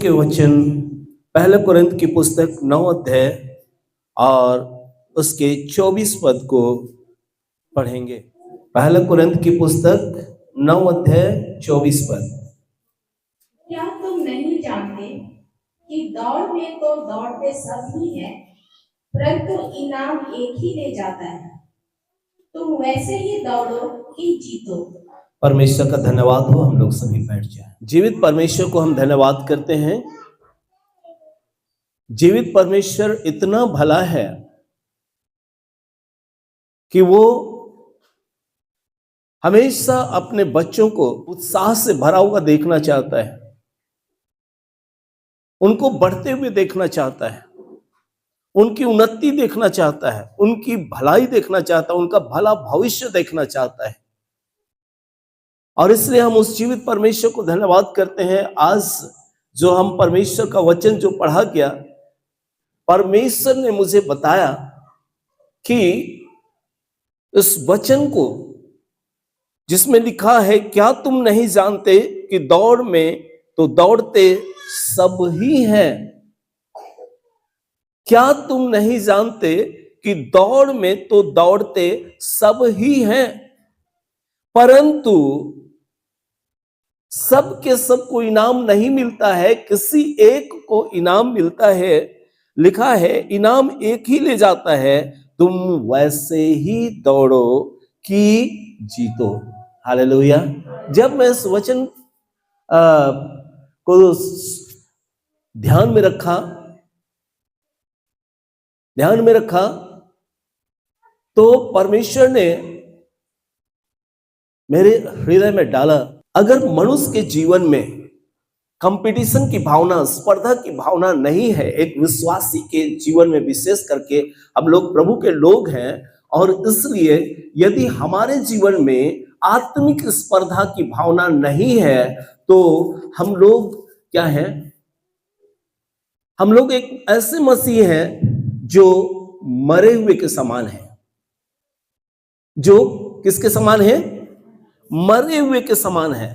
के वचन पहले कुरिन्थ की पुस्तक 9 अध्याय और उसके 24 पद को पढ़ेंगे। पहले कुरिन्थ की पुस्तक 9 अध्याय 24 पद। क्या तुम नहीं जानते कि दौड़ में तो दौड़ते सब ही हैं, परंतु इनाम एक ही ले जाता है। तुम वैसे ही दौड़ो कि जीतो। परमेश्वर का धन्यवाद हो। हम लोग सभी बैठ जाएं। जीवित परमेश्वर को हम धन्यवाद करते हैं। जीवित परमेश्वर इतना भला है कि वो हमेशा अपने बच्चों को उत्साह से भरा हुआ देखना चाहता है, उनको बढ़ते हुए देखना चाहता है, उनकी उन्नति देखना चाहता है, उनकी भलाई देखना चाहता है, उनका भला भविष्य देखना चाहता है। और इसलिए हम उस जीवित परमेश्वर को धन्यवाद करते हैं। आज जो हम परमेश्वर का वचन जो पढ़ा गया, परमेश्वर ने मुझे बताया कि इस वचन को जिसमें लिखा है, क्या तुम नहीं जानते कि दौड़ में तो दौड़ते सब ही हैं। क्या तुम नहीं जानते कि दौड़ में तो दौड़ते सब ही हैं, परंतु सबके सबको इनाम नहीं मिलता है, किसी एक को इनाम मिलता है। लिखा है, इनाम एक ही ले जाता है, तुम वैसे ही दौड़ो कि जीतो। हालेलुया। जब मैं इस वचन को ध्यान में रखा तो परमेश्वर ने मेरे हृदय में डाला, अगर मनुष्य के जीवन में कंपटीशन की भावना, स्पर्धा की भावना नहीं है, एक विश्वासी के जीवन में विशेष करके हम लोग प्रभु के लोग हैं, और इसलिए यदि हमारे जीवन में आत्मिक स्पर्धा की भावना नहीं है तो हम लोग क्या हैं? हम लोग एक ऐसे मसीह हैं जो मरे हुए के समान है। जो किसके समान है? मरे हुए के समान है।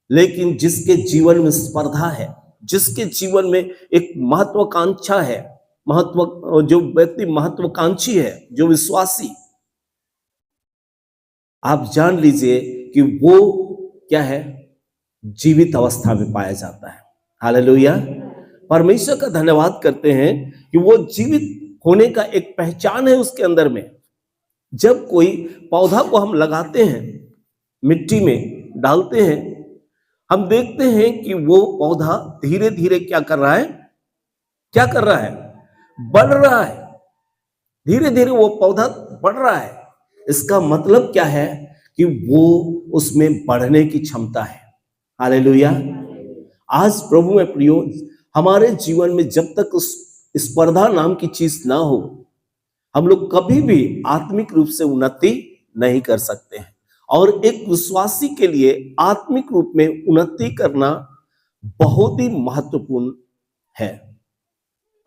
लेकिन जिसके जीवन में स्पर्धा है, जिसके जीवन में एक महत्वाकांक्षा है, जो व्यक्ति महत्वाकांक्षी है, जो विश्वासी, आप जान लीजिए कि वो क्या है? जीवित अवस्था में पाया जाता है। हालेलुया। परमेश्वर का धन्यवाद करते हैं कि वो जीवित होने का एक पहचान है उसके अंदर में। जब कोई पौधा को हम लगाते हैं, मिट्टी में डालते हैं, हम देखते हैं कि वो पौधा धीरे धीरे क्या कर रहा है? बढ़ रहा है। धीरे धीरे वो पौधा बढ़ रहा है। इसका मतलब क्या है? कि वो उसमें बढ़ने की क्षमता है। हालेलुया। आज प्रभु में प्रियो, हमारे जीवन में जब तक उस स्पर्धा नाम की चीज ना हो, हम लोग कभी भी आत्मिक रूप से उन्नति नहीं कर सकते हैं। और एक विश्वासी के लिए आत्मिक रूप में उन्नति करना बहुत ही महत्वपूर्ण है,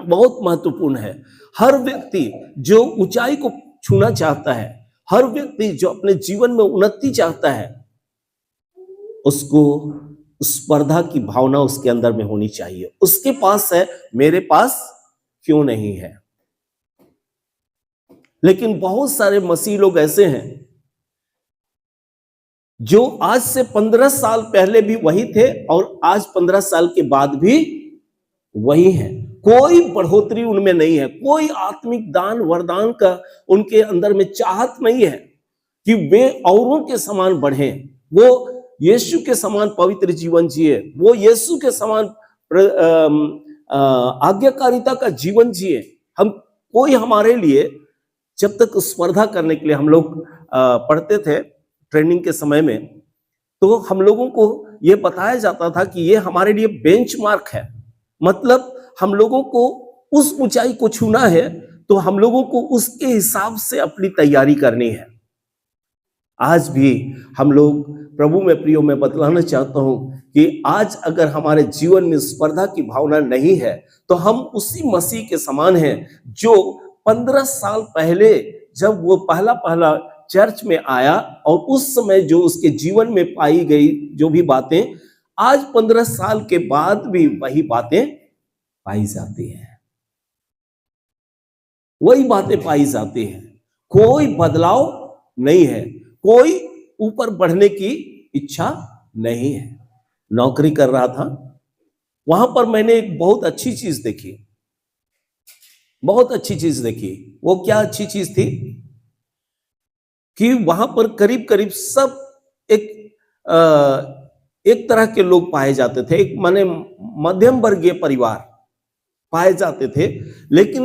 बहुत महत्वपूर्ण है। हर व्यक्ति जो ऊंचाई को छूना चाहता है, हर व्यक्ति जो अपने जीवन में उन्नति चाहता है, उसको स्पर्धा की भावना उसके अंदर में होनी चाहिए। उसके पास है, मेरे पास क्यों नहीं है? लेकिन बहुत सारे मसीह लोग ऐसे हैं जो आज से 15 साल पहले भी वही थे और आज 15 साल के बाद भी वही हैं। कोई बढ़ोतरी उनमें नहीं है, कोई आत्मिक दान वरदान का उनके अंदर में चाहत नहीं है कि वे औरों के समान बढ़ें, वो यीशु के समान पवित्र जीवन जिए, वो यीशु के समान आज्ञाकारिता का जीवन जिए। कोई हमारे लिए, जब तक स्पर्धा करने के लिए हम लोग पढ़ते थे ट्रेनिंग के समय में, तो हम लोगों को यह बताया जाता था कि ये हमारे लिए बेंचमार्क है। मतलब हम लोगों को उस ऊंचाई को छूना है तो हम लोगों को उसके हिसाब से अपनी तैयारी करनी है। आज भी हम लोग प्रभु में प्रियो, मैं बतलाना चाहता हूं कि आज अगर हमारे जीवन में स्पर्धा की भावना नहीं है तो हम उसी मसीह के समान हैं जो 15 साल पहले जब वो पहला चर्च में आया और उस समय जो उसके जीवन में पाई गई जो भी बातें आज 15 साल के बाद भी वही बातें पाई जाती हैं, वही बातें पाई जाती हैं। कोई बदलाव नहीं है, कोई ऊपर बढ़ने की इच्छा नहीं है। नौकरी कर रहा था, वहां पर मैंने एक बहुत अच्छी चीज देखी, बहुत अच्छी चीज देखी। वो क्या अच्छी चीज थी कि वहां पर करीब करीब सब एक एक तरह के लोग पाए जाते थे, एक माने मध्यम वर्गीय परिवार पाए जाते थे। लेकिन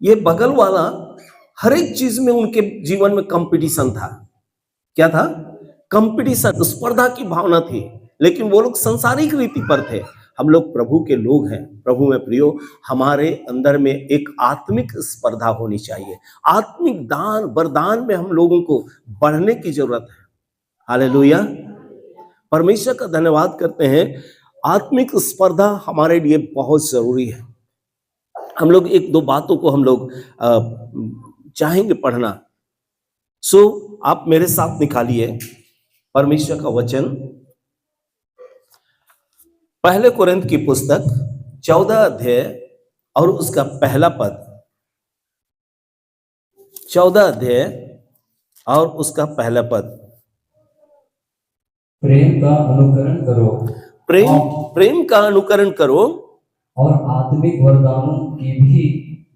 ये बगल वाला हर एक चीज में उनके जीवन में कंपटीशन था। क्या था? कंपटीशन, स्पर्धा की भावना थी। लेकिन वो लोग सांसारिक रीति पर थे, हम लोग प्रभु के लोग हैं। प्रभु में प्रियो, हमारे अंदर में एक आत्मिक स्पर्धा होनी चाहिए। आत्मिक दान वरदान में हम लोगों को बढ़ने की जरूरत है। हालेलुया, परमेश्वर का धन्यवाद करते हैं। आत्मिक स्पर्धा हमारे लिए बहुत जरूरी है। हम लोग एक दो बातों को हम लोग चाहेंगे पढ़ना। सो आप मेरे साथ निकालिए परमेश्वर का वचन, पहले कोरिन्थ की पुस्तक 14 अध्याय और उसका पहला पद। 14 अध्याय और उसका पहला पद। प्रेम का अनुकरण करो, प्रेम का अनुकरण करो और आत्मिक वरदानों की भी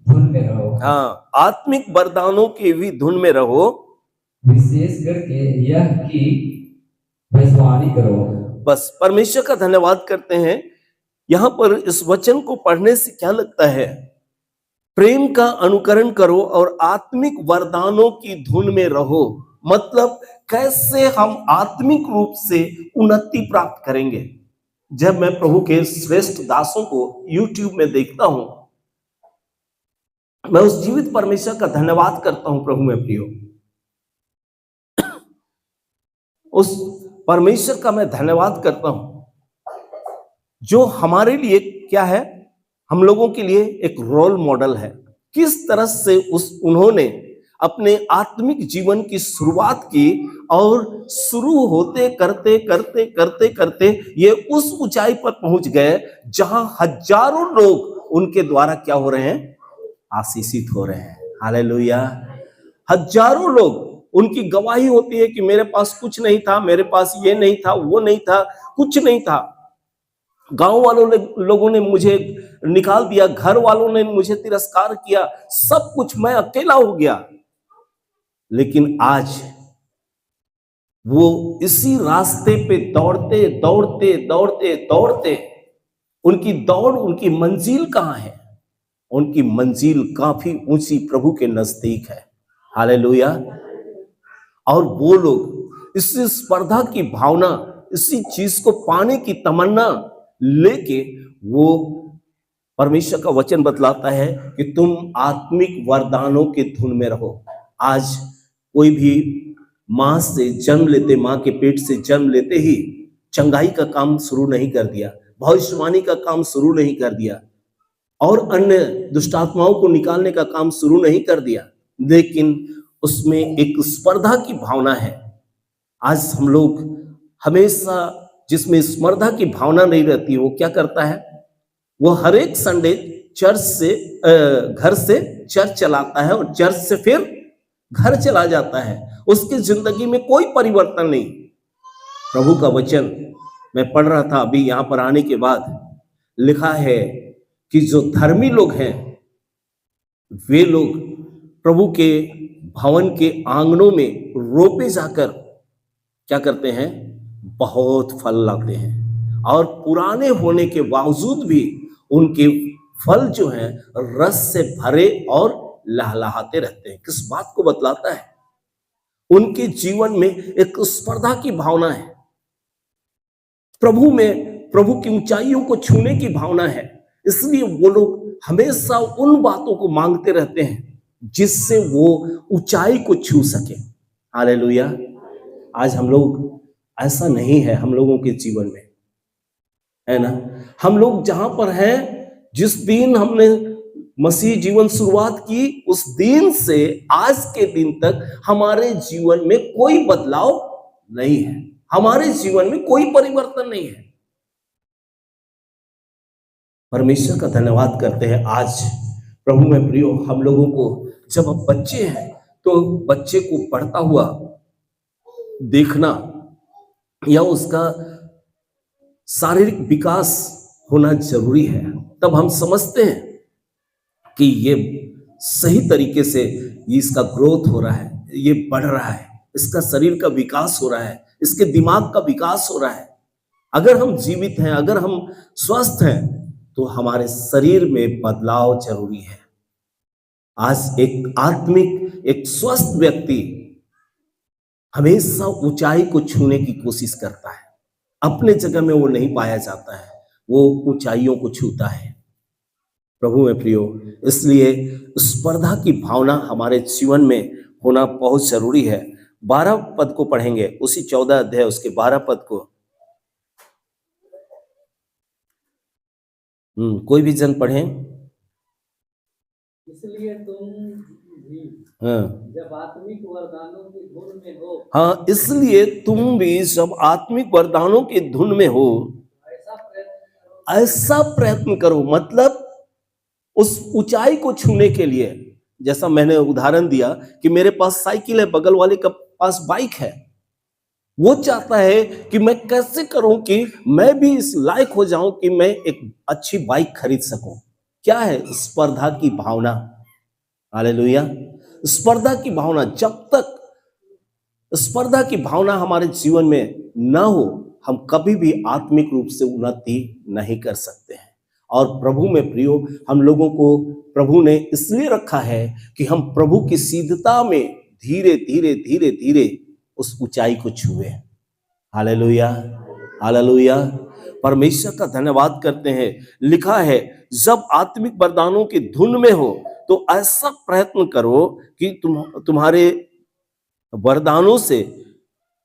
धुन में रहो। हाँ, आत्मिक वरदानों की भी धुन में रहो, विशेष करके यह कि भविष्यवाणी करो। बस परमेश्वर का धन्यवाद करते हैं। यहां पर इस वचन को पढ़ने से क्या लगता है? प्रेम का अनुकरण करो और आत्मिक वरदानों की धुन में रहो। मतलब कैसे हम आत्मिक रूप से उन्नति प्राप्त करेंगे। जब मैं प्रभु के श्रेष्ठ दासों को YouTube में देखता हूं, मैं उस जीवित परमेश्वर का धन्यवाद करता हूं। प्रभु में प्रियो, उस परमेश्वर का मैं धन्यवाद करता हूं जो हमारे लिए क्या है, हम लोगों के लिए एक रोल मॉडल है। किस तरह से उन्होंने अपने आत्मिक जीवन की शुरुआत की और शुरू होते करते करते करते करते ये उस ऊंचाई पर पहुंच गए जहां हजारों लोग उनके द्वारा क्या हो रहे हैं? आशीषित हो रहे हैं। हालेलुया, हजारों लोग, उनकी गवाही होती है कि मेरे पास कुछ नहीं था, मेरे पास ये नहीं था, वो नहीं था, कुछ नहीं था। गांव वालों ने, लोगों ने मुझे निकाल दिया, घर वालों ने मुझे तिरस्कार किया, सब कुछ, मैं अकेला हो गया। लेकिन आज वो इसी रास्ते पे दौड़ते दौड़ते दौड़ते दौड़ते, उनकी दौड़, उनकी मंजिल कहां है? उनकी मंजिल काफी ऊंची प्रभु के नजदीक है। हालेलुया। और वो लोग इसी स्पर्धा की भावना, इसी चीज को पाने की तमन्ना लेके, वो परमेश्वर का वचन बतलाता है कि तुम आत्मिक वरदानों के धुन में रहो। आज कोई भी मां से जन्म लेते, मां के पेट से जन्म लेते ही चंगाई का काम शुरू नहीं कर दिया, भविष्यवाणी का काम शुरू नहीं कर दिया और अन्य दुष्टात्माओं को निकालने का काम शुरू नहीं कर दिया, लेकिन उसमें एक स्पर्धा की भावना है। आज हम लोग हमेशा, जिसमें स्पर्धा की भावना नहीं रहती, वो क्या करता है? वो हर एक संडे चर्च से घर से चर्च चलाता है और चर्च से फिर घर चला जाता है। उसकी जिंदगी में कोई परिवर्तन नहीं। प्रभु का वचन मैं पढ़ रहा था अभी यहां पर आने के बाद, लिखा है कि जो धर्मी लोग हैं वे लोग प्रभु के भवन के आंगनों में रोपे जाकर क्या करते हैं? बहुत फल लाते हैं और पुराने होने के बावजूद भी उनके फल जो हैं रस से भरे और लहलहाते रहते हैं। किस बात को बतलाता है? उनके जीवन में एक स्पर्धा की भावना है, प्रभु में, प्रभु की ऊंचाइयों को छूने की भावना है। इसलिए वो लोग हमेशा उन बातों को मांगते रहते हैं जिससे वो ऊंचाई को छू सके। हालेलुया। आज हम लोग, ऐसा नहीं है हम लोगों के जीवन में, है ना? हम लोग जहां पर हैं, जिस दिन हमने मसीह जीवन शुरुआत की, उस दिन से आज के दिन तक हमारे जीवन में कोई बदलाव नहीं है। हमारे जीवन में कोई परिवर्तन नहीं है। परमेश्वर का धन्यवाद करते हैं। आज प्रभु में प्रियो, हम लोगों को जब हम बच्चे हैं तो बच्चे को पढ़ता हुआ देखना या उसका शारीरिक विकास होना जरूरी है, तब हम समझते हैं कि ये सही तरीके से इसका ग्रोथ हो रहा है, ये बढ़ रहा है, इसका शरीर का विकास हो रहा है, इसके दिमाग का विकास हो रहा है। अगर हम जीवित हैं, अगर हम स्वस्थ हैं, तो हमारे शरीर में बदलाव जरूरी है। आज एक आत्मिक, एक स्वस्थ व्यक्ति हमेशा ऊंचाई को छूने की कोशिश करता है। अपने जगह में वो नहीं पाया जाता है, वो ऊंचाइयों को छूता है। प्रभु में प्रियो, इसलिए स्पर्धा की भावना हमारे जीवन में होना बहुत जरूरी है। 12 पद को पढ़ेंगे, उसी 14 अध्याय उसके 12 पद को। कोई भी जन पढ़े। इसलिए तुम भी जब आत्मिक वरदानों की धुन में हो, हाँ, इसलिए तुम भी जब आत्मिक वरदानों की धुन में हो, ऐसा प्रयत्न करो। मतलब उस ऊंचाई को छूने के लिए, जैसा मैंने उदाहरण दिया कि मेरे पास साइकिल है, बगल वाले के पास बाइक है, वो चाहता है कि मैं कैसे करूं कि मैं भी इस लायक हो जाऊं कि मैं एक अच्छी बाइक खरीद सकूं। क्या है? स्पर्धा की भावना। हालेलुया। स्पर्धा की भावना, जब तक स्पर्धा की भावना हमारे जीवन में ना हो, हम कभी भी आत्मिक रूप से उन्नति नहीं कर सकते हैं। और प्रभु में प्रियो, हम लोगों को प्रभु ने इसलिए रखा है कि हम प्रभु की सिद्धता में धीरे धीरे धीरे धीरे उस ऊंचाई को छुए। Hallelujah, hallelujah. परमेश्वर का धन्यवाद करते हैं। लिखा है, जब आत्मिक वरदानों की धुन में हो तो ऐसा प्रयत्न करो कि तुम्हारे वरदानों से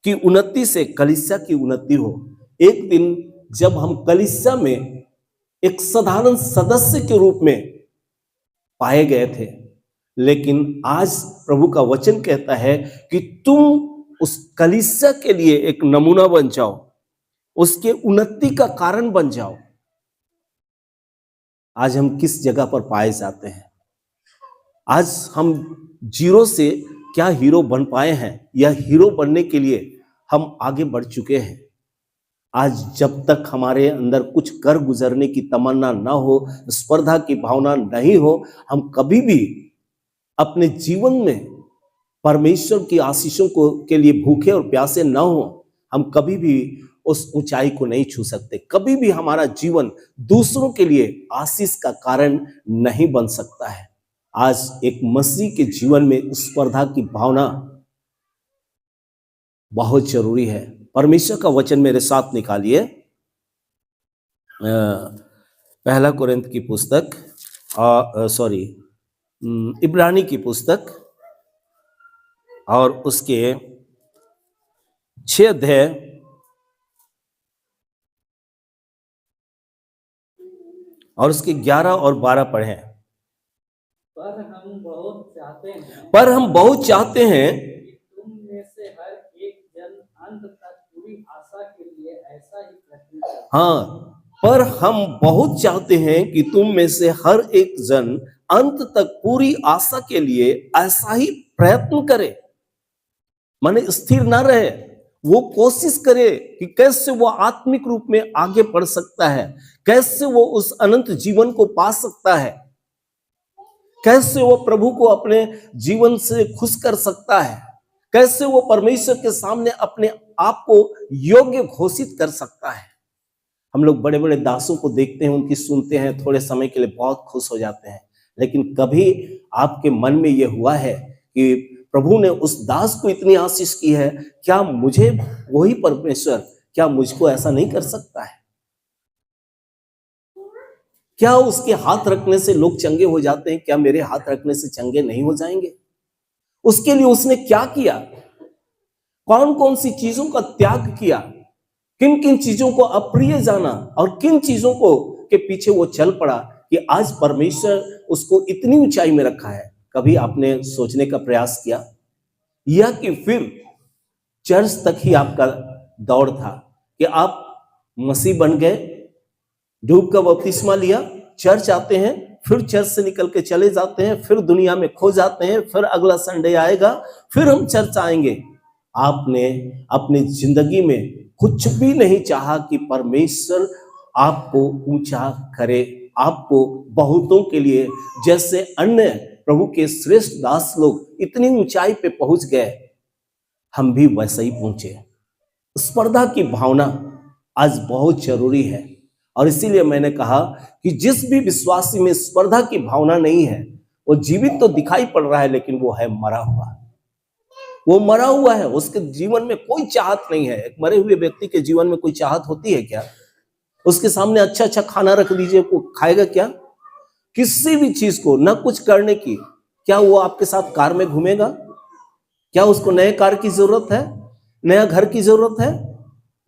की उन्नति से कलीसिया की उन्नति हो। एक दिन जब हम कलीसिया में एक साधारण सदस्य के रूप में पाए गए थे, लेकिन आज प्रभु का वचन कहता है कि तुम उस कलीसिया के लिए एक नमूना बन जाओ, उसके उन्नति का कारण बन जाओ। आज हम किस जगह पर पाए जाते हैं? आज हम जीरो से क्या हीरो बन पाए हैं, या हीरो बनने के लिए हम आगे बढ़ चुके हैं। आज जब तक हमारे अंदर कुछ कर गुजरने की तमन्ना ना हो, स्पर्धा की भावना नहीं हो, हम कभी भी अपने जीवन में परमेश्वर की आशीषों को के लिए भूखे और प्यासे ना हो, हम कभी भी उस ऊंचाई को नहीं छू सकते। कभी भी हमारा जीवन दूसरों के लिए आशीष का कारण नहीं बन सकता है। आज एक मसीह के जीवन में स्पर्धा की भावना बहुत जरूरी है। परमेश्वर का वचन मेरे साथ निकालिए, पहला कोरिन्थ की पुस्तक, इब्रानी की पुस्तक और उसके 6 अध्याय और उसके 11 और 12 पढ़े। पर हम बहुत चाहते हैं कि तुम में से हर एक जन अंत तक पूरी आशा के लिए ऐसा ही प्रयत्न करे। हाँ, पर हम बहुत चाहते हैं कि तुम में से हर एक जन अंत तक पूरी आशा के लिए ऐसा ही प्रयत्न करे। माने स्थिर ना रहे, वो कोशिश करे कि कैसे वो आत्मिक रूप में आगे बढ़ सकता है, कैसे वो उस अनंत जीवन को पा सकता है, कैसे वो प्रभु को अपने जीवन से खुश कर सकता है, कैसे वो परमेश्वर के सामने अपने आप को योग्य घोषित कर सकता है। हम लोग बड़े बड़े दासों को देखते हैं, उनकी सुनते हैं, थोड़े समय के लिए बहुत खुश हो जाते हैं, लेकिन कभी आपके मन में यह हुआ है कि प्रभु ने उस दास को इतनी आशीष की है, क्या मुझे वही परमेश्वर, क्या मुझको ऐसा नहीं कर सकता है? क्या उसके हाथ रखने से लोग चंगे हो जाते हैं, क्या मेरे हाथ रखने से चंगे नहीं हो जाएंगे? उसके लिए उसने क्या किया, कौन कौन सी चीजों का त्याग किया, किन किन चीजों को अप्रिय जाना और किन चीजों को के पीछे वो चल पड़ा कि आज परमेश्वर उसको इतनी ऊंचाई में रखा है। कभी आपने सोचने का प्रयास किया, या कि फिर चर्च तक ही आपका दौड़ था कि आप मसीह बन गए, डूब का बपतिस्मा लिया, चर्च आते हैं, फिर चर्च से निकल के चले जाते हैं, फिर दुनिया में खो जाते हैं, फिर अगला संडे आएगा, फिर हम चर्च आएंगे। आपने अपनी जिंदगी में कुछ भी नहीं चाहा कि परमेश्वर आपको ऊंचा करे, आपको बहुतों के लिए, जैसे अन्य प्रभु के श्रेष्ठ दास लोग इतनी ऊंचाई पे पहुंच गए, हम भी वैसे ही पहुंचे। स्पर्धा की भावना आज बहुत जरूरी है, और इसीलिए मैंने कहा कि जिस भी विश्वासी में स्पर्धा की भावना नहीं है, वो जीवित तो दिखाई पड़ रहा है, लेकिन वो है मरा हुआ। वो मरा हुआ है, उसके जीवन में कोई चाहत नहीं है। एक मरे हुए व्यक्ति के जीवन में कोई चाहत होती है क्या? उसके सामने अच्छा अच्छा खाना रख दीजिए, वो खाएगा क्या? किसी भी चीज को ना कुछ करने की, क्या वो आपके साथ कार में घूमेगा? क्या उसको नए कार की जरूरत है, नया घर की जरूरत है?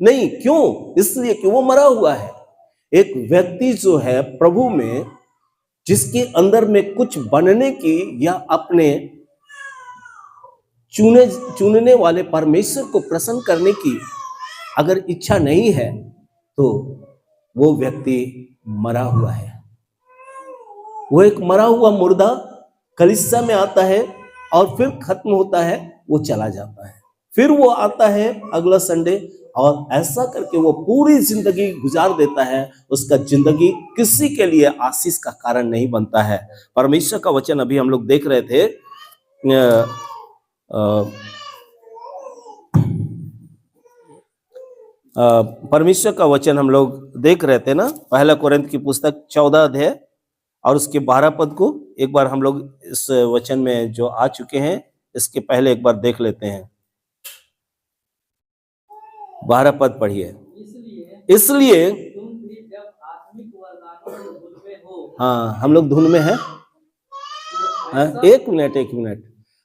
नहीं। क्यों? इसलिए कि वो मरा हुआ है। एक व्यक्ति जो है प्रभु में, जिसके अंदर में कुछ बनने की या अपने चुनने वाले परमेश्वर को प्रसन्न करने की अगर इच्छा नहीं है, तो वो व्यक्ति मरा हुआ है। वो एक मरा हुआ मुर्दा कलीसिया में आता है और फिर खत्म होता है, वो चला जाता है, फिर वो आता है अगला संडे, और ऐसा करके वो पूरी जिंदगी गुजार देता है। उसका जिंदगी किसी के लिए आशीष का कारण नहीं बनता है। परमेश्वर का वचन अभी हम लोग देख रहे थे, परमेश्वर का वचन हम लोग देख रहे थे ना, पहला कोरिन्थ की पुस्तक 14 अध्याय और उसके 12 पद को एक बार हम लोग इस वचन में जो आ चुके हैं, इसके पहले एक बार देख लेते हैं। 12 पद पढ़िए। इसलिए तुम भी जब आत्मिक वरदानों के धुन में हो। हाँ, हम लोग धुन में हैं। एक मिनट,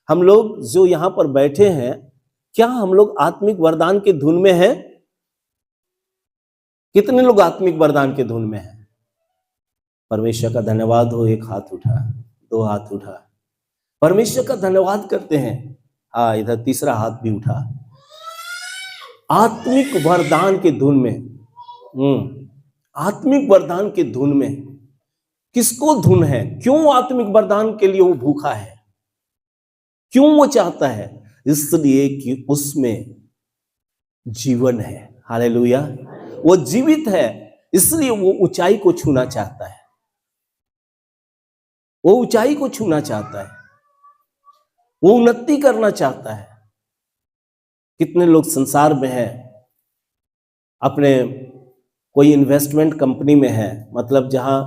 हम लोग जो यहाँ पर बैठे हैं, क्या हम लोग आत्मिक वरदान के धुन में हैं? कितने लोग आत्मिक वरदान के धुन में हैं? परमेश्वर का धन्यवाद हो। एक हाथ उठा, दो हाथ उठा, परमेश्वर का धन्यवाद करते हैं। हाँ, इधर तीसरा हाथ भी उठा। आत्मिक वरदान के धुन में, आत्मिक वरदान के धुन में किसको धुन है? क्यों आत्मिक वरदान के लिए वो भूखा है? क्यों वो चाहता है? इसलिए कि उसमें जीवन है। हालेलुया। वो जीवित है, इसलिए वो ऊंचाई को छूना चाहता है। वो ऊंचाई को छूना चाहता है, वो उन्नति करना चाहता है। कितने लोग संसार में हैं, अपने कोई इन्वेस्टमेंट कंपनी में है, मतलब जहां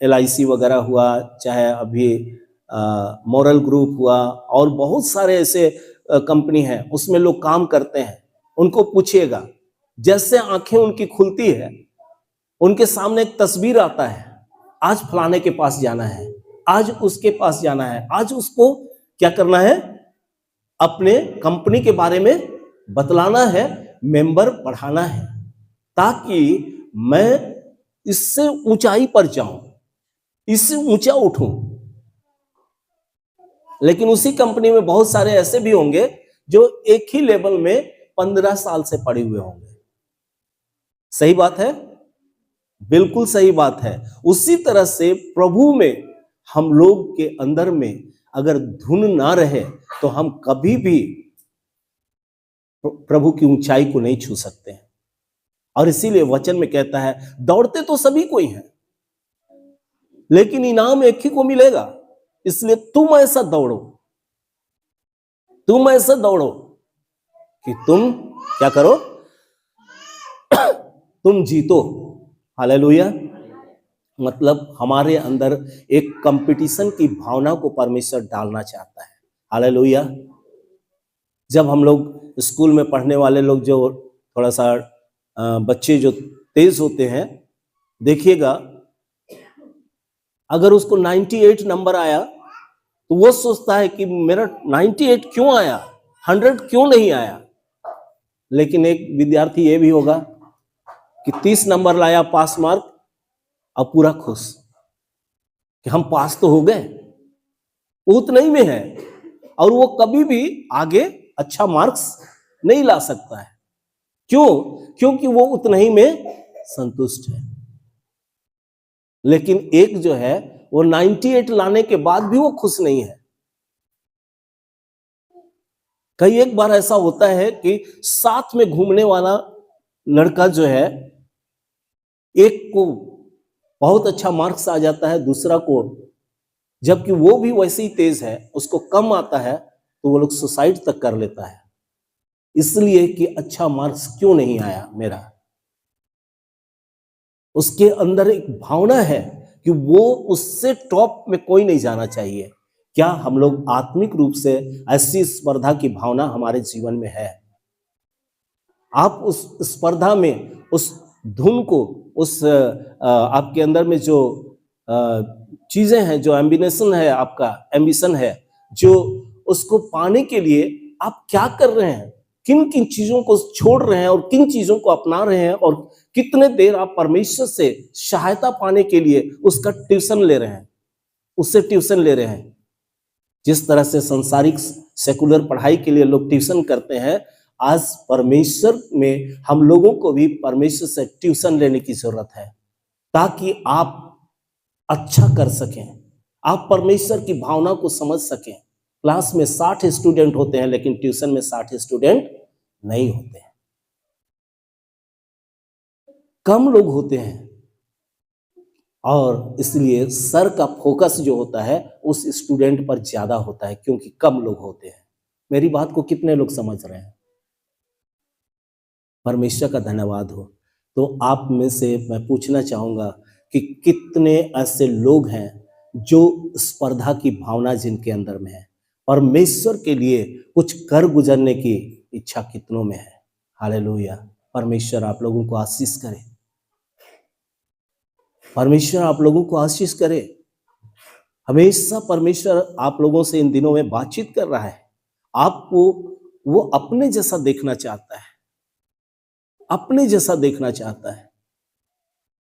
LIC वगैरह हुआ, चाहे अभी मॉरल ग्रुप हुआ, और बहुत सारे ऐसे कंपनी हैं, उसमें लोग काम करते हैं। उनको पूछिएगा, जैसे आंखें उनकी खुलती है, उनके सामने एक तस्वीर आता है, आज फलाने के पास जाना है, आज उसके पास जाना है, आज उसको क्या करना है, अपने कंपनी के बारे में बतलाना है, मेंबर बढ़ाना है, ताकि मैं इससे ऊंचाई पर जाऊं, इससे ऊंचा उठूं। लेकिन उसी कंपनी में बहुत सारे ऐसे भी होंगे जो एक ही लेवल में 15 साल से पड़े हुए होंगे। सही बात है, बिल्कुल सही बात है। उसी तरह से प्रभु में हम लोग के अंदर में अगर धुन ना रहे, तो हम कभी भी प्रभु की ऊंचाई को नहीं छू सकते हैं। और इसीलिए वचन में कहता है, दौड़ते तो सभी कोई हैं, लेकिन इनाम एक ही को मिलेगा। इसलिए तुम ऐसा दौड़ो, तुम ऐसा दौड़ो कि तुम क्या करो, तुम जीतो। हालेलुया। मतलब हमारे अंदर एक कंपटीशन की भावना को परमेश्वर डालना चाहता है। हालेलुया। जब हम लोग स्कूल में पढ़ने वाले लोग, जो थोड़ा सा बच्चे जो तेज होते हैं, देखिएगा, अगर उसको 98 नंबर आया तो वो सोचता है कि मेरा 98 क्यों आया, 100 क्यों नहीं आया। लेकिन एक विद्यार्थी ये भी होगा कि 30 नंबर लाया पास मार्क, अब पूरा खुश कि हम पास तो हो गए। वो उतना ही में है, और वो कभी भी आगे अच्छा मार्क्स नहीं ला सकता है। क्यों? क्योंकि वो उतना ही में संतुष्ट है। लेकिन एक जो है वो 98 लाने के बाद भी वो खुश नहीं है। कई एक बार ऐसा होता है कि साथ में घूमने वाला लड़का जो है, एक को बहुत अच्छा मार्क्स आ जाता है, दूसरा को, जबकि वो भी वैसे ही तेज है, उसको कम आता है, तो वो लोग सुसाइड तक कर लेता है, इसलिए कि अच्छा मार्क्स क्यों नहीं आया मेरा। उसके अंदर एक भावना है कि वो उससे टॉप में कोई नहीं जाना चाहिए। क्या हम लोग आत्मिक रूप से ऐसी स्पर्धा की भावना हमारे जीवन में है? आप उस स्पर्धा में उस धुन को, उस आपके अंदर में जो चीजें हैं, जो एम्बिनेशन है, आपका एम्बिशन है, जो उसको पाने के लिए आप क्या कर रहे हैं, किन किन चीजों को छोड़ रहे हैं और किन चीजों को अपना रहे हैं, और कितने देर आप परमेश्वर से सहायता पाने के लिए उसका ट्यूशन ले रहे हैं, उससे ट्यूशन ले रहे हैं। जिस तरह से संसारिक सेकुलर पढ़ाई के लिए लोग ट्यूशन करते हैं, आज परमेश्वर में हम लोगों को भी परमेश्वर से ट्यूशन लेने की जरूरत है, ताकि आप अच्छा कर सकें, आप परमेश्वर की भावना को समझ सकें। क्लास में 60 स्टूडेंट होते हैं, लेकिन ट्यूशन में 60 स्टूडेंट नहीं होते हैं, कम लोग होते हैं, और इसलिए सर का फोकस जो होता है उस स्टूडेंट पर ज्यादा होता है, क्योंकि कम लोग होते हैं। मेरी बात को कितने लोग समझ रहे हैं? परमेश्वर का धन्यवाद हो। तो आप में से मैं पूछना चाहूंगा कि कितने ऐसे लोग हैं जो स्पर्धा की भावना जिनके अंदर में है, परमेश्वर के लिए कुछ कर गुजरने की इच्छा कितनों में है? हालेलुया। परमेश्वर आप लोगों को आशीष करे, परमेश्वर आप लोगों को आशीष करे। हमेशा परमेश्वर आप लोगों से इन दिनों में बातचीत कर रहा है, आपको वो अपने जैसा देखना चाहता है, अपने जैसा देखना चाहता है।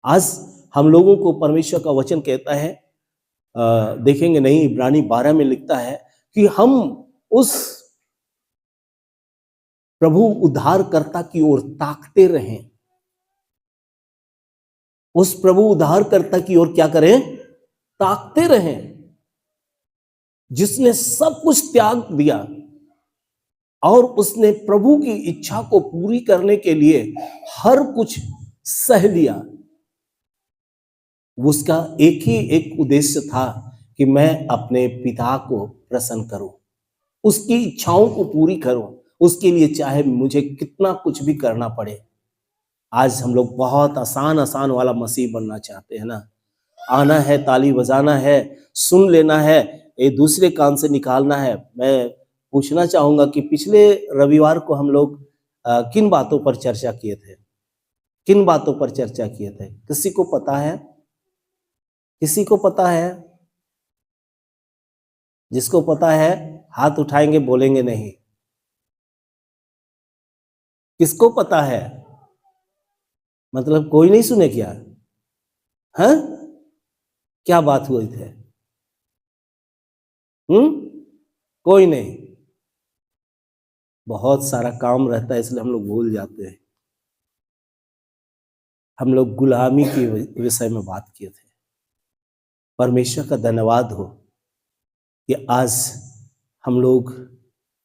आज हम लोगों को परमेश्वर का वचन कहता है, देखेंगे नहीं, इब्रानी 12 में लिखता है कि हम उस प्रभु उद्धारकर्ता की ओर ताकते रहें, उस प्रभु उद्धारकर्ता की ओर क्या करें? ताकते रहें, जिसने सब कुछ त्याग दिया और उसने प्रभु की इच्छा को पूरी करने के लिए हर कुछ सह लिया। उसका एक उद्देश्य था कि मैं अपने पिता को प्रसन्न करूं, उसकी इच्छाओं को पूरी करूं, उसके लिए चाहे मुझे कितना कुछ भी करना पड़े। आज हम लोग बहुत आसान वाला मसीह बनना चाहते हैं ना, आना है, ताली बजाना है, सुन लेना है, एक दूसरे कान से निकालना है। मैं पूछना चाहूंगा कि पिछले रविवार को हम लोग किन बातों पर चर्चा किए थे? किन बातों पर चर्चा किए थे? किसी को पता है? किसी को पता है? जिसको पता है हाथ उठाएंगे, बोलेंगे नहीं। किसको पता है? मतलब कोई नहीं सुने क्या? हाँ, क्या बात हुई थे? कोई नहीं। बहुत सारा काम रहता है, इसलिए हम लोग भूल जाते हैं। हम लोग गुलामी के विषय में बात किए थे। परमेश्वर का धन्यवाद हो कि आज हम लोग,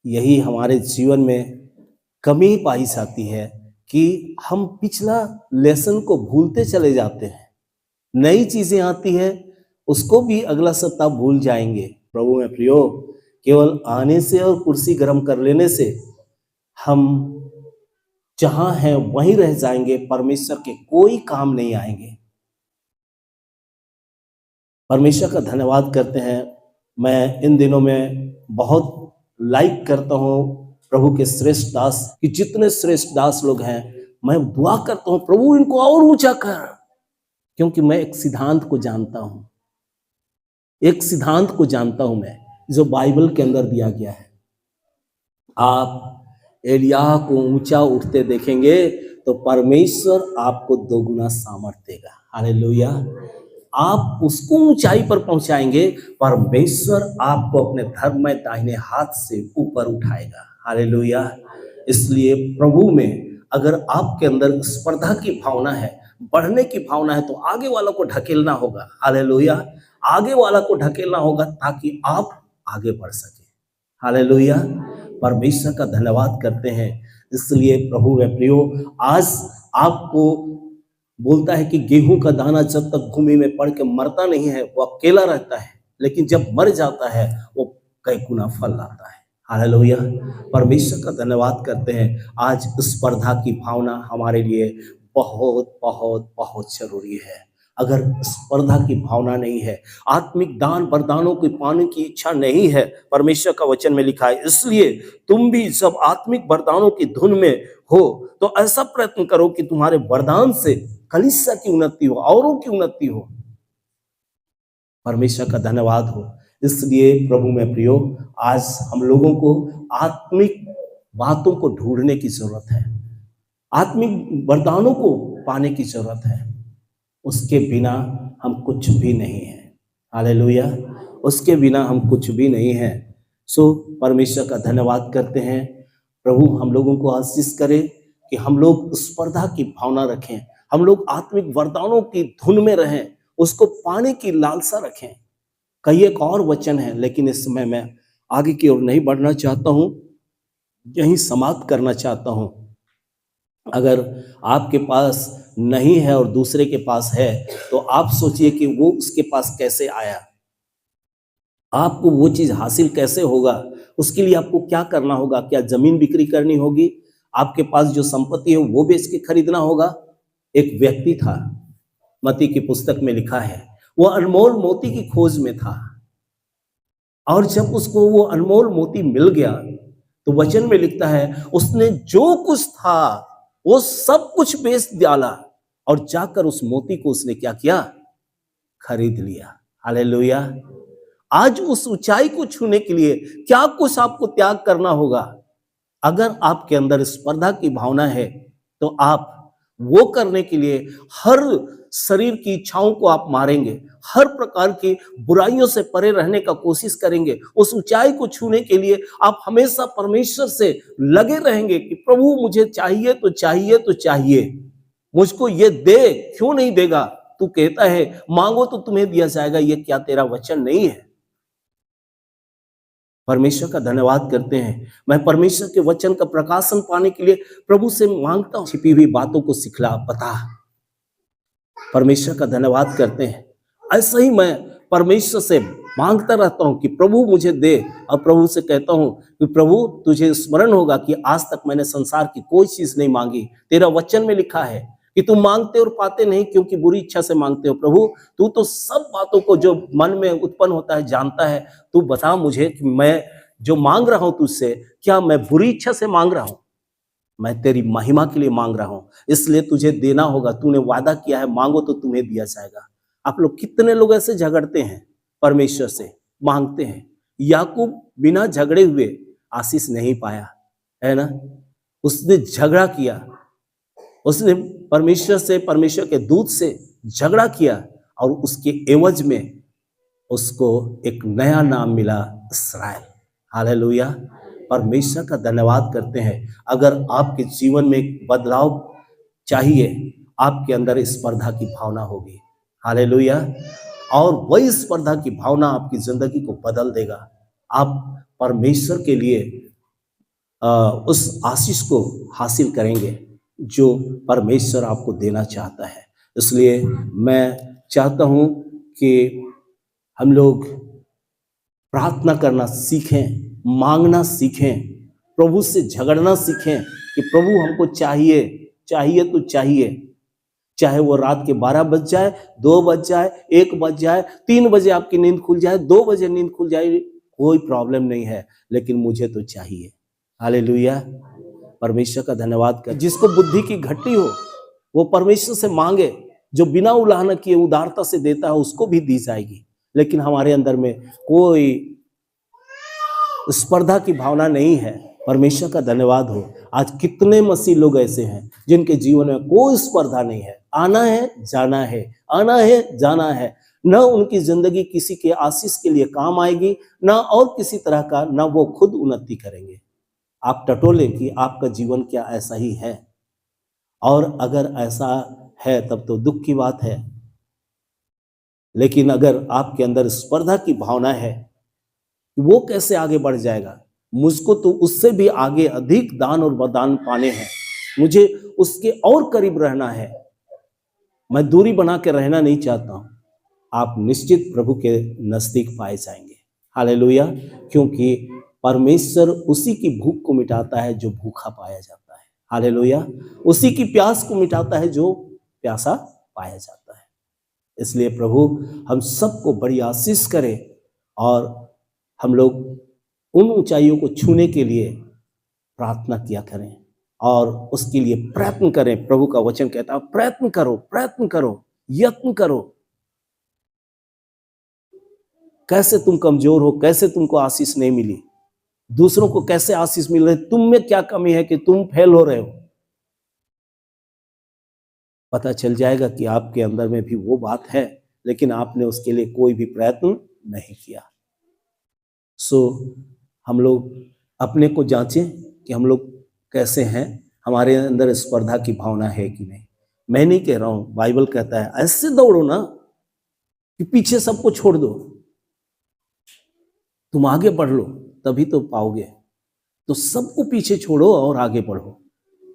यही हमारे जीवन में कमी पाई जाती है कि हम पिछला लेसन को भूलते चले जाते हैं। नई चीजें आती है, उसको भी अगला सप्ताह भूल जाएंगे। प्रभु में प्रियो, केवल आने से और कुर्सी गर्म कर लेने से हम जहां हैं वहीं रह जाएंगे, परमेश्वर के कोई काम नहीं आएंगे। परमेश्वर का धन्यवाद करते हैं। मैं इन दिनों में बहुत लाइक करता हूं प्रभु के श्रेष्ठ दास, कि जितने श्रेष्ठ दास लोग हैं, मैं दुआ करता हूं प्रभु इनको और ऊंचा कर, क्योंकि मैं एक सिद्धांत को जानता हूं, एक सिद्धांत को जानता हूं मैं, जो बाइबल के अंदर दिया गया है। आप एलिय्याह को ऊंचा उठते देखेंगे तो परमेश्वर आपको दोगुना सामर्थ्य देगा। हालेलुया। आप उसको ऊंचाई पर पहुंचाएंगे, परमेश्वर आपको अपने धर्म में दाहिने हाथ से ऊपर उठाएगा। हालेलुया। इसलिए प्रभु में अगर आपके अंदर स्पर्धा की भावना है, बढ़ने की भावना है, तो आगे वाला को ढकेलना होगा। हालेलुया, आगे वाला को ढकेलना होगा ताकि आप आगे बढ़ सके। हालेलुया, परमेश्वर का धन्यवाद करते हैं। इसलिए प्रभु व प्रियो, आज आपको बोलता है कि गेहूं का दाना जब तक भूमि में पड़ के मरता नहीं है वो अकेला रहता है, लेकिन जब मर जाता है वो कई गुना फल लाता है। हालेलुया, परमेश्वर का धन्यवाद करते हैं। आज स्पर्धा की भावना हमारे लिए बहुत बहुत बहुत जरूरी है। अगर स्पर्धा की भावना नहीं है, आत्मिक दान वरदानों की पाने की इच्छा नहीं है, परमेश्वर का वचन में लिखा है, इसलिए तुम भी जब आत्मिक वरदानों की धुन में हो तो ऐसा प्रयत्न करो कि तुम्हारे वरदान से कलीसिया की उन्नति हो, औरों की उन्नति हो। परमेश्वर का धन्यवाद हो। इसलिए प्रभु में प्रियो, आज हम लोगों को आत्मिक बातों को ढूंढने की जरूरत है, आत्मिक वरदानों को पाने की जरूरत है। उसके बिना हम कुछ भी नहीं है। हालेलुया, उसके बिना हम कुछ भी नहीं है। सो परमेश्वर का धन्यवाद करते हैं। प्रभु हम लोगों को आशीष करे कि हम लोग स्पर्धा की भावना रखें, हम लोग आत्मिक वरदानों की धुन में रहें, उसको पाने की लालसा रखें। कई एक और वचन है, लेकिन इस समय मैं आगे की ओर नहीं बढ़ना चाहता हूं, यहीं समाप्त करना चाहता हूं। अगर आपके पास नहीं है और दूसरे के पास है, तो आप सोचिए कि वो उसके पास कैसे आया, आपको वो चीज हासिल कैसे होगा। उसके लिए आपको क्या करना होगा? क्या जमीन बिक्री करनी होगी? आपके पास जो संपत्ति है वो बेच के खरीदना होगा? एक व्यक्ति था, मत्ती की पुस्तक में लिखा है, वो अनमोल मोती की खोज में था, और जब उसको वो अनमोल मोती मिल गया तो वचन में लिखता है उसने जो कुछ था वो सब कुछ बेच डाला और जाकर उस मोती को उसने क्या किया? खरीद लिया। हालेलुया, आज उस ऊंचाई को छूने के लिए क्या कुछ आपको त्याग करना होगा। अगर आपके अंदर स्पर्धा की भावना है तो आप वो करने के लिए हर शरीर की इच्छाओं को आप मारेंगे, हर प्रकार की बुराइयों से परे रहने का कोशिश करेंगे। उस ऊंचाई को छूने के लिए आप हमेशा परमेश्वर से लगे रहेंगे कि प्रभु मुझे चाहिए तो चाहिए तो चाहिए, मुझको ये दे, क्यों नहीं देगा? तू कहता है मांगो तो तुम्हें दिया जाएगा, ये क्या तेरा वचन नहीं है? परमेश्वर का धन्यवाद करते हैं। मैं परमेश्वर के वचन का प्रकाशन पाने के लिए प्रभु से मांगता हूं, छिपी हुई बातों को सिखला, बता। परमेश्वर का धन्यवाद करते हैं। ऐसा ही मैं परमेश्वर से मांगता रहता हूं कि प्रभु मुझे दे, और प्रभु से कहता हूं कि प्रभु तुझे स्मरण होगा कि आज तक मैंने संसार की कोई चीज नहीं मांगी। तेरा वचन में लिखा है कि तुम मांगते और पाते नहीं क्योंकि बुरी इच्छा से मांगते हो। प्रभु तू तो सब बातों को जो मन में उत्पन्न होता है जानता है। तू बता मुझे कि मैं जो मांग रहा हूं तुझसे, क्या मैं बुरी इच्छा से मांग रहा हूं? मैं तेरी महिमा के लिए मांग रहा हूं, इसलिए तुझे देना होगा। तूने वादा किया है मांगो तो तुम्हें दिया जाएगा। आप लोग कितने लोग ऐसे झगड़ते हैं परमेश्वर से, मांगते हैं। याकूब बिना झगड़े हुए आशीष नहीं पाया, है ना? उसने झगड़ा किया, उसने परमेश्वर से, परमेश्वर के दूत से झगड़ा किया, और उसके एवज में उसको एक नया नाम मिला, इस्राएल। हालेलुया, परमेश्वर का धन्यवाद करते हैं। अगर आपके जीवन में एक बदलाव चाहिए, आपके अंदर स्पर्धा की भावना होगी। हालेलुया, और वही स्पर्धा की भावना आपकी जिंदगी को बदल देगा। आप परमेश्वर के लिए उस आशीष को हासिल करेंगे जो परमेश्वर आपको देना चाहता है। इसलिए मैं चाहता हूं कि हम लोग प्रार्थना करना सीखें, मांगना सीखें, प्रभु से झगड़ना सीखें कि प्रभु हमको चाहिए, चाहिए तो चाहिए। चाहे वो रात के 12 बज जाए, 2 बज जाए, 1 बज जाए, 3 बजे आपकी नींद खुल जाए, 2 बजे नींद खुल जाए, कोई प्रॉब्लम नहीं है, लेकिन मुझे तो चाहिए। हालेलुया, परमेश्वर का धन्यवाद कर। जिसको बुद्धि की घट्टी हो वो परमेश्वर से मांगे, जो बिना उलाहना किए उदारता से देता है उसको भी दी जाएगी। लेकिन हमारे अंदर में कोई स्पर्धा की भावना नहीं है। परमेश्वर का धन्यवाद हो। आज कितने मसीह लोग ऐसे हैं जिनके जीवन में कोई स्पर्धा नहीं है। आना है जाना है, आना है जाना है। न उनकी जिंदगी किसी के आशीष के लिए काम आएगी, न और किसी तरह का, न वो खुद उन्नति करेंगे। आप टटोले कि आपका जीवन क्या ऐसा ही है? और अगर ऐसा है तब तो दुख की बात है, लेकिन अगर आपके अंदर स्पर्धा की भावना है, वो कैसे आगे बढ़ जाएगा? मुझको तो उससे भी आगे अधिक दान और वरदान पाने हैं, मुझे उसके और करीब रहना है, मैं दूरी बना के रहना नहीं चाहता हूं। आप निश्चित प्रभु के नजदीक पाए जाएंगे। हालेलुया। क्योंकि परमेश्वर उसी की भूख को मिटाता है जो भूखा पाया जाता है। हालेलुया। उसी की प्यास को मिटाता है जो प्यासा पाया जाता है। इसलिए प्रभु हम सबको बड़ी आशीष करे और हम लोग उन ऊंचाइयों को छूने के लिए प्रार्थना किया करें और उसके लिए प्रयत्न करें। प्रभु का वचन कहता है प्रयत्न करो, प्रयत्न करो, यत्न करो। कैसे तुम कमजोर हो, कैसे तुमको आशीष नहीं मिली, दूसरों को कैसे आशीष मिल रही, तुम में क्या कमी है कि तुम फेल हो रहे हो? पता चल जाएगा कि आपके अंदर में भी वो बात है, लेकिन आपने उसके लिए कोई भी प्रयत्न नहीं किया। हम लोग अपने को जांचें कि हम लोग कैसे हैं, हमारे अंदर स्पर्धा की भावना है कि नहीं। मैं नहीं कह रहा हूं, बाइबल कहता है ऐसे दौड़ो ना कि पीछे सबको छोड़ दो, तुम आगे बढ़ लो तभी तो पाओगे। तो सबको पीछे छोड़ो और आगे बढ़ो,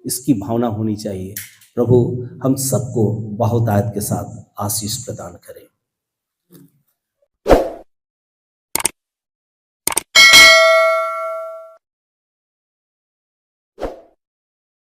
इसकी भावना होनी चाहिए। प्रभु हम सबको बहुतायत के साथ आशीष प्रदान करें।